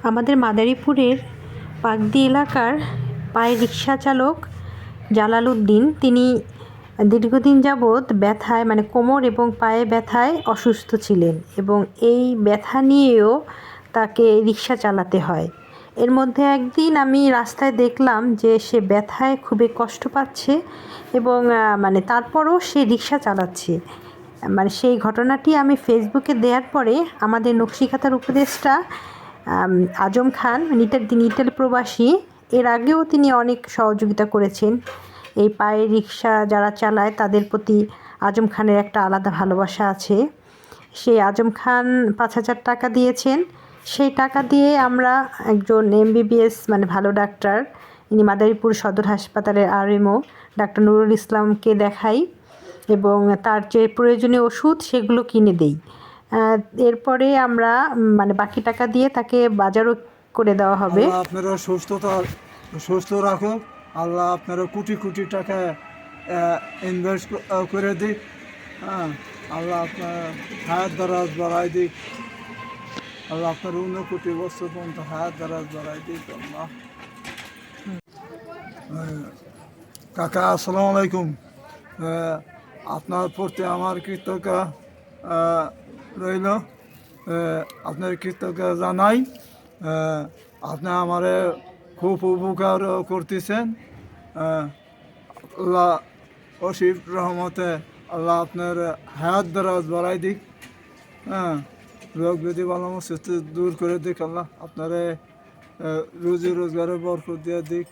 আমাদের মাদারীপুরের পাকদি এলাকার পায়ে রিক্সা চালক জালাল উদ্দিন, তিনি দীর্ঘদিন যাবৎ ব্যথায় কোমর এবং পায়ে ব্যথায় অসুস্থ ছিলেন এবং এই ব্যথা নিয়েও তাকে রিক্সা চালাতে হয়। এর মধ্যে একদিন আমি রাস্তায় দেখলাম যে সে ব্যথায় খুবই কষ্ট পাচ্ছে এবং তারপরও সে রিক্সা চালাচ্ছে। সেই ঘটনাটি আমি ফেসবুকে দেওয়ার পরে আমাদের নকশিকাঁথার উপদেষ্টা আজম খান, তিনি ইটালি প্রবাসী, এর আগেও তিনি অনেক সহযোগিতা করেছেন। এই পায়ে রিক্সা যারা চালায় তাদের প্রতি আজম খানের একটা আলাদা ভালোবাসা আছে। সেই আজম খান 5,000 টাকা দিয়েছেন। সেই টাকা দিয়ে আমরা একজন MBBS ভালো ডাক্তার, ইনি মাদারীপুর সদর হাসপাতালের RMO ডাক্তার নুরুল ইসলামকে দেখাই এবং তার যে প্রয়োজনীয় ওষুধ সেগুলো কিনে দেই। এরপরে আমরা বাকি টাকা দিয়ে তাকে বাজারও করে দেওয়া হবে। আপনারা সুস্থ রাখুন, আল্লাহ আপনারা কোটি কোটি টাকা ইনভেস্ট করে দিক। হ্যাঁ, আল্লাহ আপনার হায়াত দারাজ বাড়াই দিক। আল্লাহ আপনার 19 কোটি বছর পর্যন্ত হায়াত দারাজ বাড়াই দিক। আল্লাহ। কাকা আসসালামু আলাইকুম। আপনার প্রতি আমার কৃতজ্ঞ রইল, আপনার কৃতজ্ঞ জানাই। আপনি আমারে খুব উপকার করতেছেন। আল্লাহ অসীম রহমতে আল্লাহ আপনার হায়াত দারাজ বাড়াই দিক। রোগ ব্যাধি ভালো মস্ত দূর করে দিক। আল্লাহ আপনারে রুজি রোজগারে বরকত দিয়ে দিক।